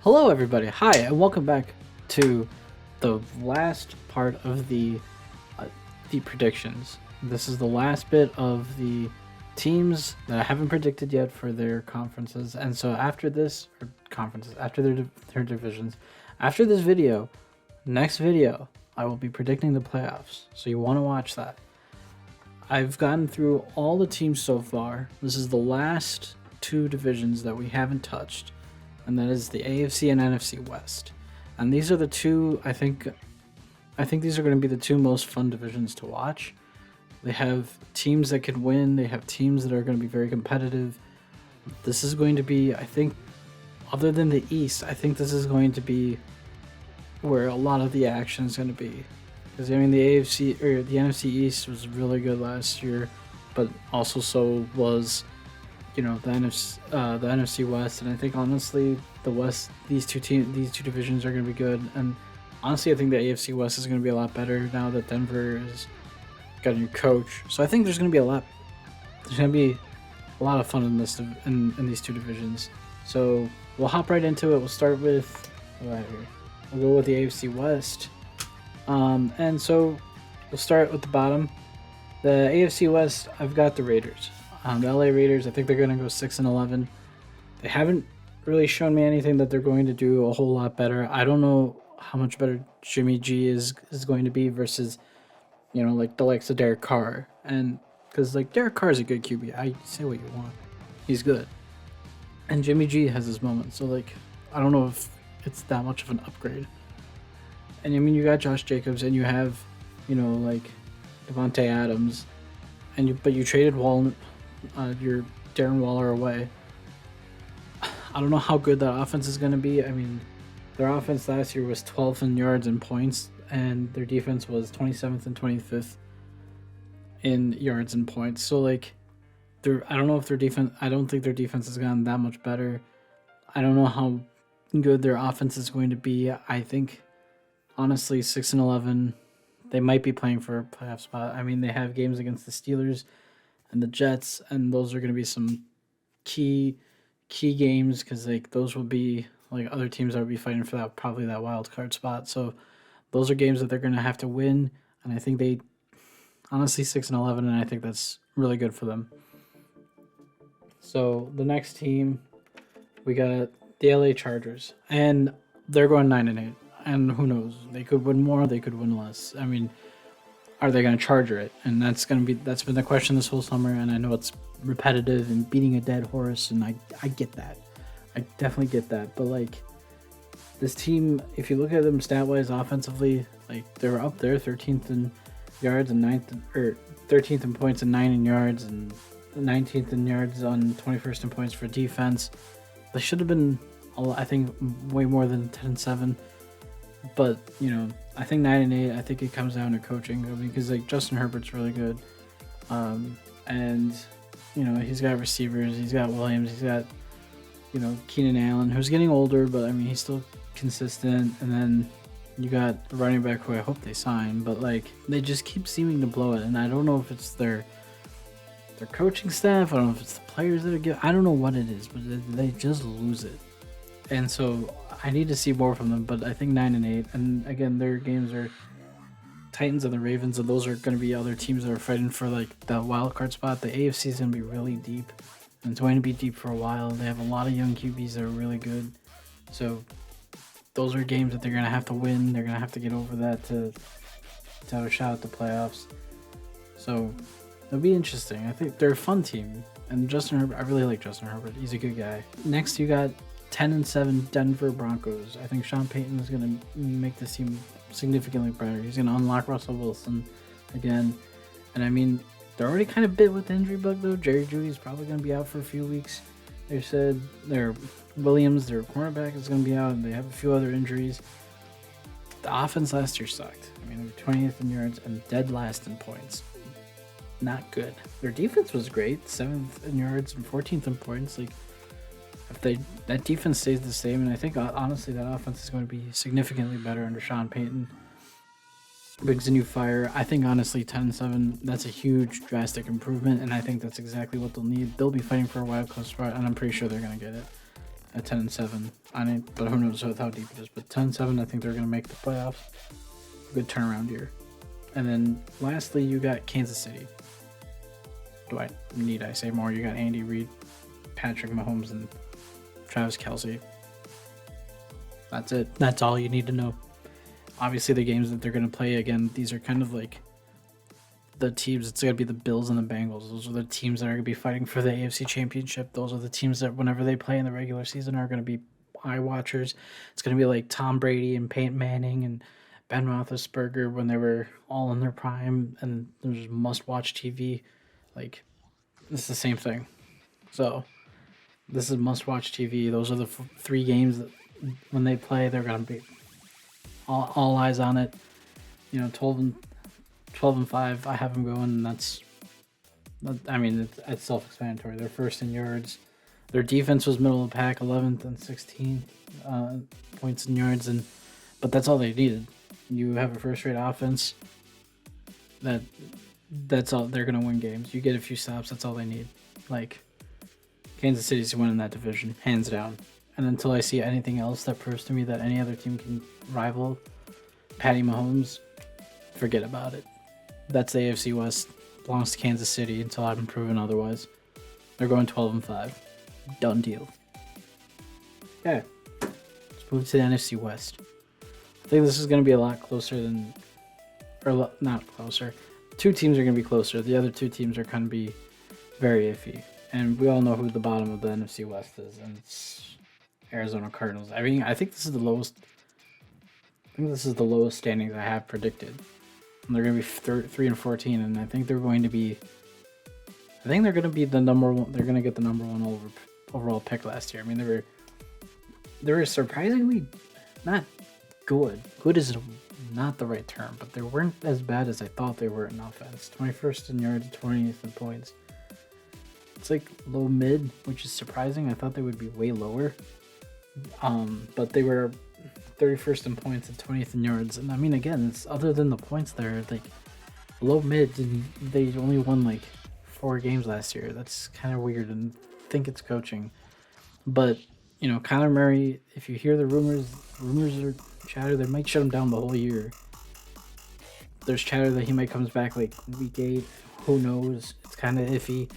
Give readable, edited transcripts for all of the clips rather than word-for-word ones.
Hello, everybody. Hi, and welcome back to the last part of the predictions. This is the last bit of the teams that I haven't predicted yet for their conferences, and so after this, or conferences, after their divisions, after this video, next video, I will be predicting the playoffs. So you want to watch that. I've gotten through all the teams so far. This is the last two divisions that we haven't touched, and that is the AFC and NFC West. And these are the two I think these are going to be the two most fun divisions to watch. They have teams that could win, they have teams that are going to be very competitive. This is going to be, I think, other than the East, I think this is going to be where a lot of the action is going to be. Because I mean, the AFC or the NFC East was really good last year, but also so was, the NFC West. And I think honestly, the West, these two divisions are going to be good. And honestly, I think the AFC West is going to be a lot better now that Denver has got a new coach. So I think there's going to be a lot of fun in this in these two divisions. So we'll hop right into it. We'll start with We'll go with the AFC West. And so we'll start with the bottom. The AFC West, I've got the Raiders. The LA Raiders, I think they're going to go 6-11. They haven't really shown me anything that they're going to do a whole lot better. I don't know how much better Jimmy G is going to be versus, like the likes of Derek Carr. And because like Derek Carr is a good QB. I say what you want. He's good. And Jimmy G has his moments. So like, I don't know if it's that much of an upgrade. And I mean, you got Josh Jacobs and you have, like Devontae Adams, but you traded your Darren Waller away. I don't know how good that offense is going to be. I mean, their offense last year was 12th in yards and points, and their defense was 27th and 25th in yards and points. So like, I don't know if their defense. I don't think their defense has gotten that much better. I don't know how good their offense is going to be. I think, honestly, 6-11, they might be playing for a playoff spot. I mean, they have games against the Steelers and the Jets, and those are going to be some key games because like those will be like other teams that will be fighting for that wild card spot. So those are games that they're going to have to win, and I think they honestly 6-11, and I think that's really good for them. So the next team, we got the LA Chargers, and they're going 9-8. And who knows? They could win more, they could win less. I mean, are they going to charger it? And that's been the question this whole summer. And I know it's repetitive and beating a dead horse, and I get that. I definitely get that. But like, this team, if you look at them stat wise offensively, like they're up there, 13th in yards and 13th in points and 9 in yards, and 19th in yards on 21st in points for defense. They should have been, I think, way more than 10-7. But, I think 9-8, I think it comes down to coaching. I mean, because, like, Justin Herbert's really good. And, he's got receivers. He's got Williams. He's got, Keenan Allen, who's getting older, but, I mean, he's still consistent. And then you got the running back who I hope they sign. But, like, they just keep seeming to blow it. And I don't know if it's their coaching staff. I don't know if it's the players that are good. I don't know what it is, but they just lose it. And so I need to see more from them, but I think 9-8. And again, their games are Titans and the Ravens, and those are going to be other teams that are fighting for like the wild card spot. The AFC is going to be really deep, and it's going to be deep for a while. They have a lot of young QBs that are really good. So those are games that they're going to have to win. They're going to have to get over that to have a shot at the playoffs. So it'll be interesting. I think they're a fun team. And Justin Herbert, I really like Justin Herbert. He's a good guy. Next, you got 10-7 Denver Broncos. I think Sean Payton is going to make this team significantly better. He's going to unlock Russell Wilson again. And I mean, they're already kind of bit with the injury bug though. Jerry Jeudy's probably going to be out for a few weeks. They said their Williams, their cornerback, is going to be out, and they have a few other injuries. The offense last year sucked. I mean, they were 20th in yards and dead last in points. Not good. Their defense was great, 7th in yards and 14th in points. Like, if that defense stays the same, and I think honestly that offense is going to be significantly better under Sean Payton. Brings a new fire. I think honestly 10-7, that's a huge drastic improvement, and I think that's exactly what they'll need. They'll be fighting for a wild card spot, and I'm pretty sure they're going to get it. at 10-7. I mean, but who knows how deep it is? But 10-7, I think they're going to make the playoffs. Good turnaround year. And then lastly, you got Kansas City. Need I say more? You got Andy Reid, Patrick Mahomes, and Travis Kelce. That's it. That's all you need to know. Obviously, the games that they're going to play, again, these are kind of like the teams. It's going to be the Bills and the Bengals. Those are the teams that are going to be fighting for the AFC Championship. Those are the teams that, whenever they play in the regular season, are going to be eye watchers. It's going to be like Tom Brady and Peyton Manning and Ben Roethlisberger when they were all in their prime, and there's must-watch TV. Like, it's the same thing. So, this is must-watch TV. Those are the three games that, when they play, they're going to be all eyes on it. 12-5, I have them going, and it's self-explanatory. They're first in yards. Their defense was middle of the pack, 11th and 16th points in yards, but that's all they needed. You have a first-rate offense. That's all. They're gonna win games. You get a few stops. That's all they need. Like, Kansas City's winning that division, hands down. And until I see anything else that proves to me that any other team can rival Patty Mahomes, forget about it. That's the AFC West. Belongs to Kansas City until I'm proven otherwise. They're going 12-5. Done deal. Okay. Let's move to the NFC West. I think this is going to be a lot closer than... Or not closer. Two teams are going to be closer. The other two teams are going to be very iffy. And we all know who the bottom of the NFC West is. And it's Arizona Cardinals. I mean, I think this is the lowest... standings I have predicted. And they're going to be 3-14, and I think they're going to be the number one. They're going to get the number one overall pick last year. I mean, they were surprisingly not good. Good is not the right term, but they weren't as bad as I thought they were in offense. 21st in yards, 20th in points. It's like low mid, which is surprising. I thought they would be way lower. But they were 31st in points and 20th in yards. And I mean, again, it's other than the points there, like low mid, and they only won like 4 games last year. That's kind of weird, and I think it's coaching. But, Kyler Murray, if you hear the rumors are chatter, they might shut him down the whole year. There's chatter that he might comes back like week 8. Who knows? It's kind of iffy.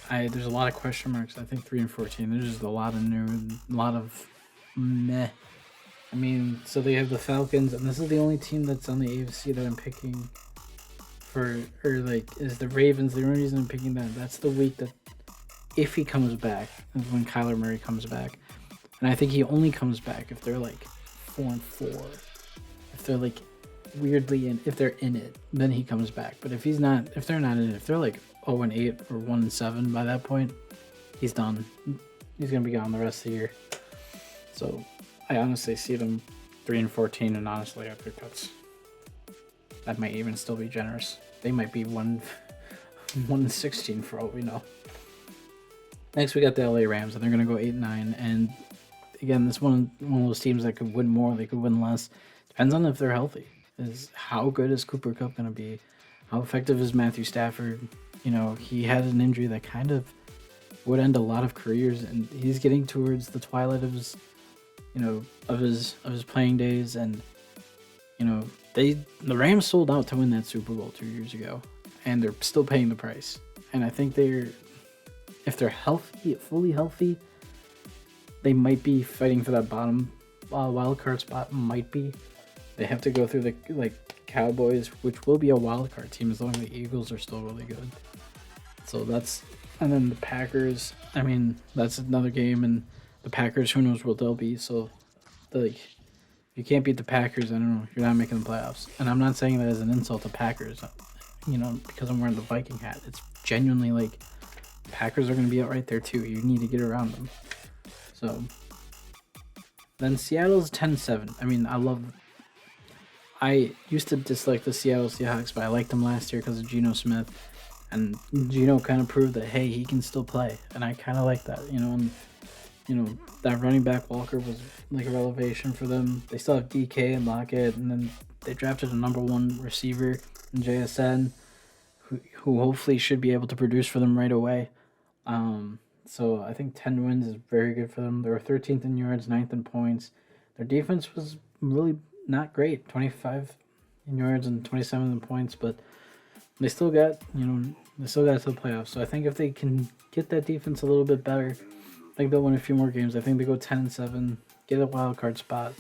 There's a lot of question marks. I think 3-14. There's just a lot of new, a lot of meh. I mean, so they have the Falcons, and this is the only team that's on the AFC that I'm picking is the Ravens. The only reason I'm picking that's the week that, if he comes back, is when Kyler Murray comes back. And I think he only comes back if they're like 4-4. If they're like weirdly if they're in it, then he comes back. But if they're not in it, if they're like 0-8 or 1-7 by that point, he's done. He's gonna be gone the rest of the year. So I honestly see them 3-14, and honestly, after cuts, that might even still be generous. They might be 1-16 for all we know. Next, we got the LA Rams, and they're gonna go 8-9. And again, this one of those teams that could win more, they could win less. Depends on if they're healthy. How good is Cooper Kupp gonna be? How effective is Matthew Stafford? He had an injury that kind of would end a lot of careers, and he's getting towards the twilight of his playing days. And the Rams sold out to win that Super Bowl 2 years ago, and they're still paying the price. And I think if they're healthy, fully healthy, they might be fighting for that bottom wild card spot. Might be. They have to go through the Cowboys, which will be a wild card team as long as the Eagles are still really good. So and then the Packers. I mean, that's another game, and the Packers, who knows what they'll be. So, you can't beat the Packers, I don't know, you're not making the playoffs. And I'm not saying that as an insult to Packers, because I'm wearing the Viking hat. It's genuinely like, Packers are going to be out right there too. You need to get around them. So, then Seattle's 10-7. I mean, I used to dislike the Seattle Seahawks, but I liked them last year because of Geno Smith. And Geno kind of proved that, hey, he can still play. And I kind of like that, and that running back Walker was like a revelation for them. They still have DK and Lockett, and then they drafted a number 1 receiver in JSN, who hopefully should be able to produce for them right away. So I think 10 wins is very good for them. They were 13th in yards, 9th in points. Their defense was really not great, 25 in yards and 27 in points, but they still got, they still got to the playoffs. So I think if they can get that defense a little bit better, I think they'll win a few more games. I think they go 10-7, get a wild card spot.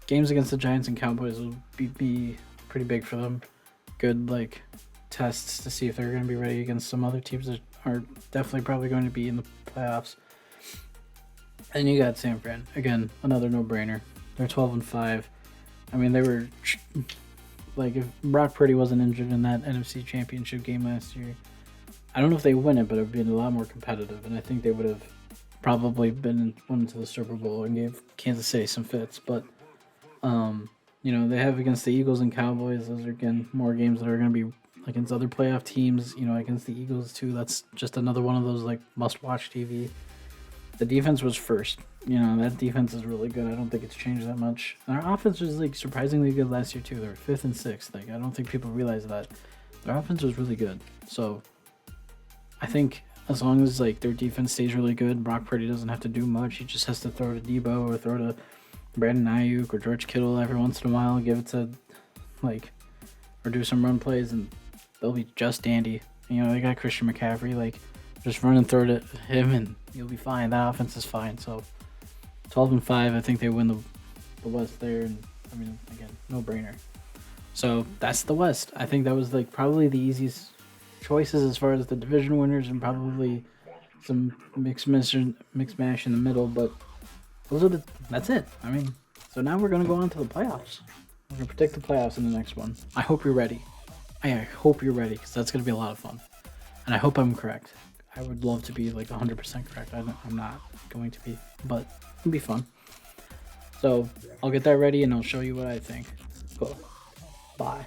Games against the Giants and Cowboys will be pretty big for them. Good tests to see if they're going to be ready against some other teams that are definitely probably going to be in the playoffs. And you got San Fran again, another no-brainer. They're 12-5. I mean, they were if Brock Purdy wasn't injured in that NFC Championship game last year, I don't know if they win it, but it would be a lot more competitive, and I think they would have probably went to the Super Bowl and gave Kansas City some fits. But they have against the Eagles and Cowboys. Those are again more games that are going to be against other playoff teams. Against the Eagles too. That's just another one of those must-watch TV. The defense was first. That defense is really good. I don't think it's changed that much. And our offense was surprisingly good last year too. They were 5th and 6th. I don't think people realize that. Their offense was really good. So I think as long as their defense stays really good, Brock Purdy doesn't have to do much. He just has to throw to Debo or throw to Brandon Ayuk or George Kittle every once in a while. Give it to or do some run plays, and they'll be just dandy. They got Christian McCaffrey. Just run and throw to him, and you'll be fine. That offense is fine. So 12-5, I think they win the West there, and I mean, again, no brainer. So that's the West. I think that was probably the easiest choices as far as the division winners, and probably some mixed mash in the middle. But that's it. I mean, so now we're gonna go on to the playoffs. We're gonna predict the playoffs in the next one. I hope you're ready. I hope you're ready, because that's gonna be a lot of fun, and I hope I'm correct. I would love to be 100% correct. I'm not going to be, but it'll be fun. So I'll get that ready and I'll show you what I think. Cool. Bye.